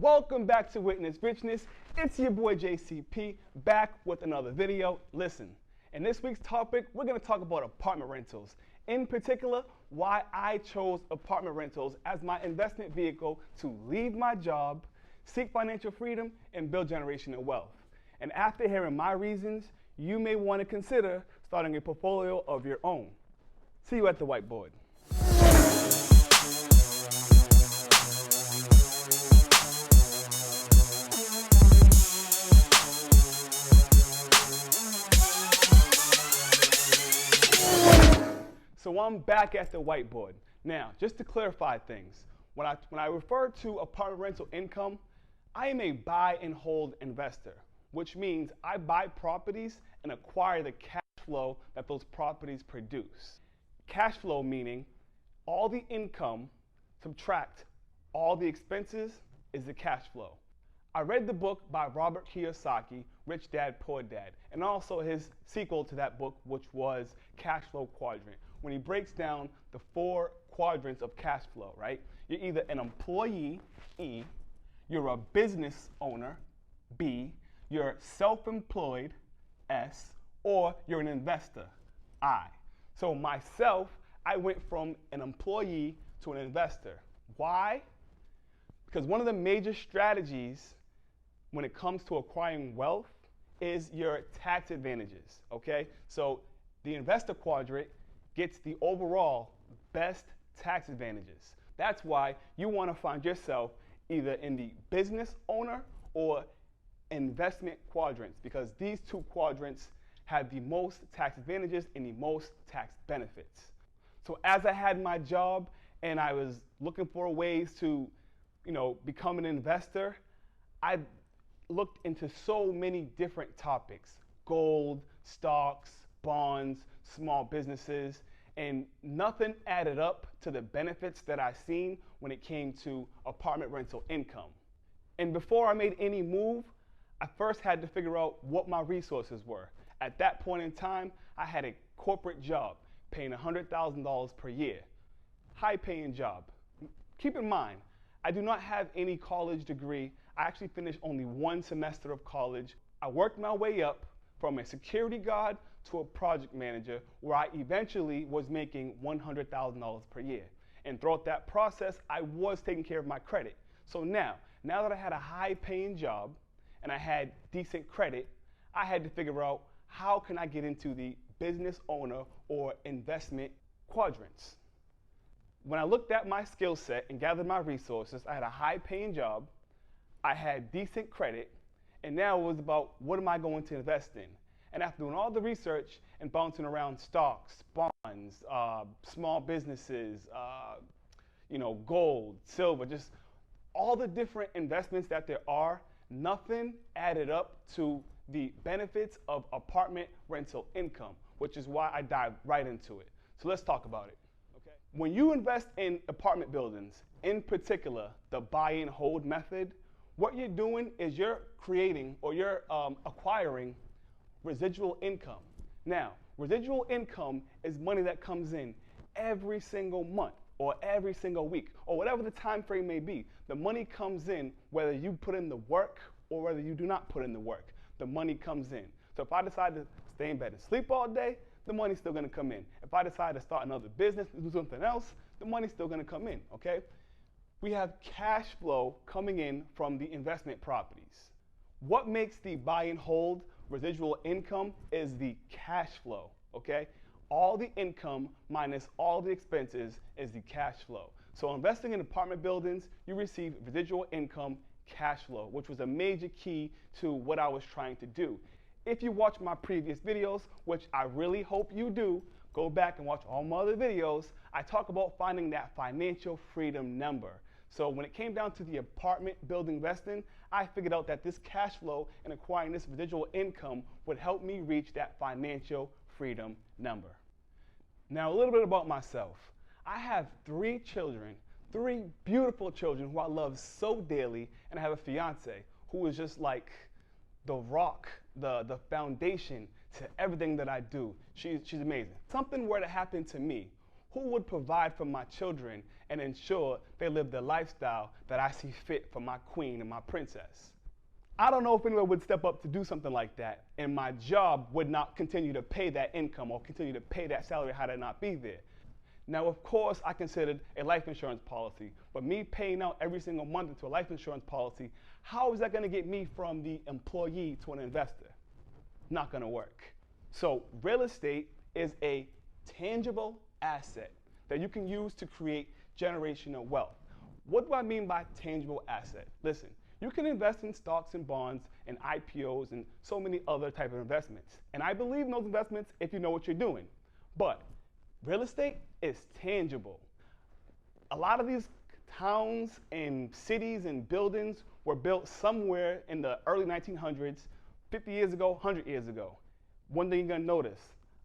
Welcome back to Witness Richness. It's your boy JCP back with another video. Listen, in this week's topic, we're going to talk about apartment rentals. In particular, why I chose apartment rentals as my investment vehicle to leave my job, seek financial freedom, and build generational wealth. And after hearing my reasons, you may want to consider starting a portfolio of your own. See you at the whiteboard. So I'm back at the whiteboard. Now, just to clarify things, when I refer to apartment rental income, I am a buy and hold investor, which means I buy properties and acquire the cash flow that those properties produce. Cash flow meaning all the income subtract all the expenses is the cash flow. I read the book by Robert Kiyosaki, Rich Dad, Poor Dad, and also his sequel to that book, which was Cash Flow Quadrant, when he breaks down the 4 quadrants of cash flow, right? You're either an employee, E, you're a business owner, B, you're self-employed, S, or you're an investor, I. So myself, I went from an employee to an investor. Why? Because one of the major strategies when it comes to acquiring wealth is your tax advantages, okay? So the investor quadrant gets the overall best tax advantages. That's why you want to find yourself either in the business owner or investment quadrants, because these 2 quadrants have the most tax advantages and the most tax benefits. So as I had my job and I was looking for ways to, become an investor, I looked into so many different topics: gold, stocks, bonds, small businesses, and nothing added up to the benefits that I seen when it came to apartment rental income. And before I made any move, I first had to figure out what my resources were. At that point in time, I had a corporate job paying $100,000 per year. High paying job. Keep in mind, I do not have any college degree. I actually finished only 1 semester of college. I worked my way up from a security guard to a project manager, where I eventually was making $100,000 per year. And throughout that process, I was taking care of my credit. So now that I had a high paying job and I had decent credit, I had to figure out how can I get into the business owner or investment quadrants. When I looked at my skill set and gathered my resources, I had a high paying job, I had decent credit, and now it was about what am I going to invest in? And after doing all the research and bouncing around stocks, bonds, small businesses, gold, silver, just all the different investments that there are, nothing added up to the benefits of apartment rental income, which is why I dived right into it. So let's talk about it. Okay? When you invest in apartment buildings, in particular the buy and hold method, what you're doing is you're creating or you're acquiring residual income. Now, residual income is money that comes in every single month or every single week or whatever the time frame may be. The money comes in whether you put in the work or whether you do not put in the work. The money comes in. So if I decide to stay in bed and sleep all day, the money's still going to come in. If I decide to start another business, do something else, the money's still going to come in, okay? We have cash flow coming in from the investment properties. What makes the buy and hold residual income is the cash flow, okay? All the income minus all the expenses is the cash flow. So investing in apartment buildings, you receive residual income cash flow, which was a major key to what I was trying to do. If you watch my previous videos, which I really hope you do, go back and watch all my other videos, I talk about finding that financial freedom number. So when it came down to the apartment building investing, I figured out that this cash flow and acquiring this residual income would help me reach that financial freedom number. Now, a little bit about myself. I have 3 children, 3 beautiful children who I love so dearly, and I have a fiance who is just like the rock, the foundation to everything that I do. She's amazing. Something were to happen to me, who would provide for my children and ensure they live the lifestyle that I see fit for my queen and my princess? I don't know if anyone would step up to do something like that, and my job would not continue to pay that income or continue to pay that salary had I not be there. Now, of course, I considered a life insurance policy, but me paying out every single month into a life insurance policy, how is that going to get me from the employee to an investor? Not going to work. So real estate is a tangible asset that you can use to create generational wealth. What do I mean by tangible asset? Listen, you can invest in stocks and bonds and IPOs and so many other type of investments. And I believe in those investments if you know what you're doing. But real estate is tangible. A lot of these towns and cities and buildings were built somewhere in the early 1900s, 50 years ago, 100 years ago. One thing you're gonna notice,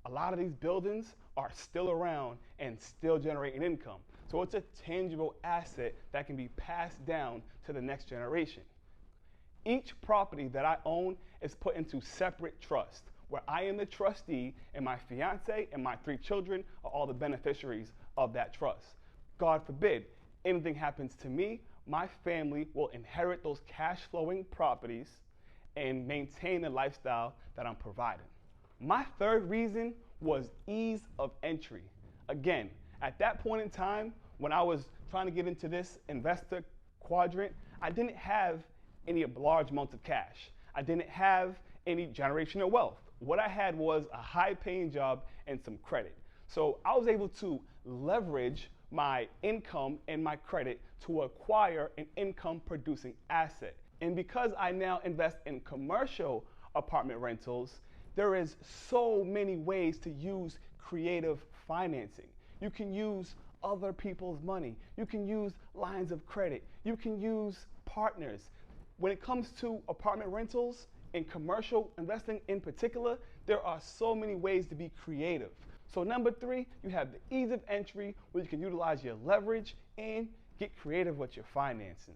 a lot of these buildings are still around and still generating income. So it's a tangible asset that can be passed down to the next generation. Each property that I own is put into separate trust, where I am the trustee and my fiance and my 3 children are all the beneficiaries of that trust. God forbid anything happens to me, my family will inherit those cash flowing properties and maintain the lifestyle that I'm providing. My third reason was ease of entry. Again, at that point in time, when I was trying to get into this investor quadrant, I didn't have any large amounts of cash. I didn't have any generational wealth. What I had was a high paying job and some credit. So I was able to leverage my income and my credit to acquire an income producing asset. And because I now invest in commercial apartment rentals, there is so many ways to use creative financing. You can use other people's money. You can use lines of credit. You can use partners. When it comes to apartment rentals and commercial investing in particular, there are so many ways to be creative. So number 3, you have the ease of entry where you can utilize your leverage and get creative with your financing.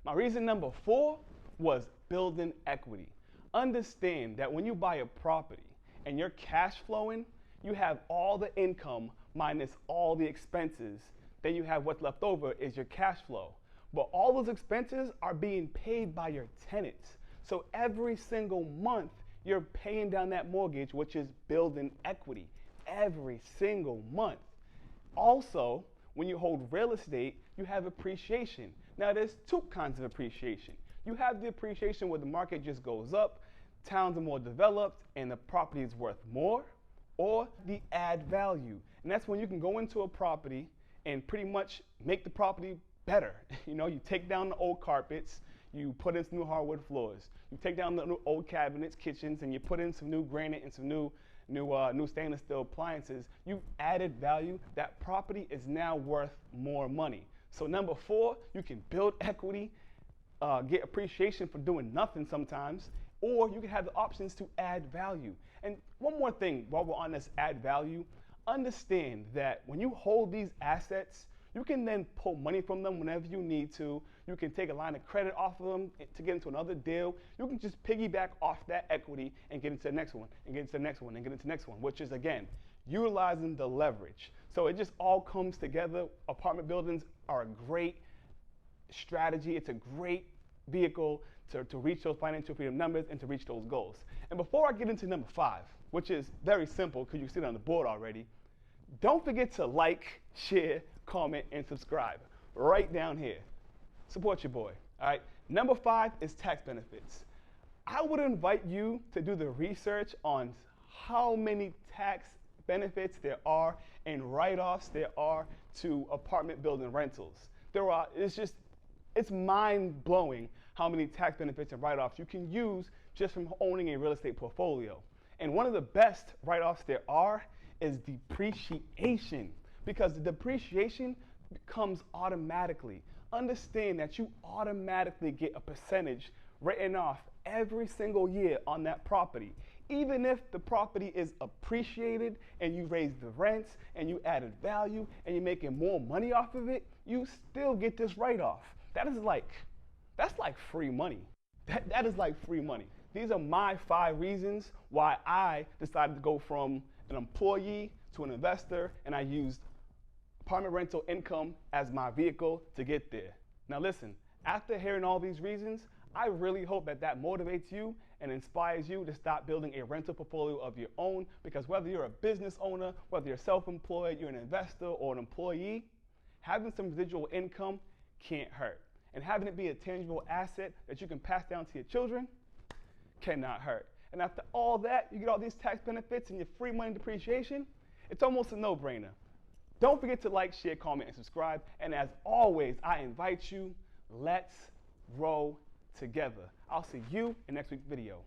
My reason number 4 was building equity. Understand that when you buy a property and you're cash flowing, you have all the income minus all the expenses. Then you have what's left over is your cash flow. But all those expenses are being paid by your tenants. So every single month, you're paying down that mortgage, which is building equity every single month. Also, when you hold real estate, you have appreciation. Now, there's 2 kinds of appreciation. You have the appreciation where the market just goes up, towns are more developed, and the property is worth more, or the add value. And that's when you can go into a property and pretty much make the property better. You know, you take down the old carpets, you put in some new hardwood floors. You take down the old cabinets, kitchens, and you put in some new granite and some new stainless steel appliances. You added value. That property is now worth more money. So number 4, you can build equity, get appreciation for doing nothing sometimes, or you can have the options to add value. And one more thing while we're on this add value, understand that when you hold these assets, you can then pull money from them whenever you need to. You can take a line of credit off of them to get into another deal. You can just piggyback off that equity and get into the next one, and get into the next one, and get into the next one, which is, again, utilizing the leverage. So it just all comes together. Apartment buildings are a great strategy. It's a great vehicle to reach those financial freedom numbers and to reach those goals. And before I get into number 5, which is very simple because you see it on the board already, don't forget to like, share, comment, and subscribe right down here. Support your boy, all right? Number 5 is tax benefits. I would invite you to do the research on how many tax benefits there are and write-offs there are to apartment building rentals. It's mind-blowing how many tax benefits and write-offs you can use just from owning a real estate portfolio. And one of the best write-offs there are is depreciation, because the depreciation comes automatically. Understand that you automatically get a percentage written off every single year on that property. Even if the property is appreciated and you raise the rents and you added value and you're making more money off of it, you still get this write-off. That's like free money. That is like free money. These are my 5 reasons why I decided to go from an employee to an investor, and I used apartment rental income as my vehicle to get there. Now listen, after hearing all these reasons, I really hope that motivates you and inspires you to start building a rental portfolio of your own, because whether you're a business owner, whether you're self-employed, you're an investor or an employee, having some residual income can't hurt. And having it be a tangible asset that you can pass down to your children cannot hurt. And after all that, you get all these tax benefits and your free money depreciation, it's almost a no-brainer. Don't forget to like, share, comment, and subscribe. And as always, I invite you, let's grow together. I'll see you in next week's video.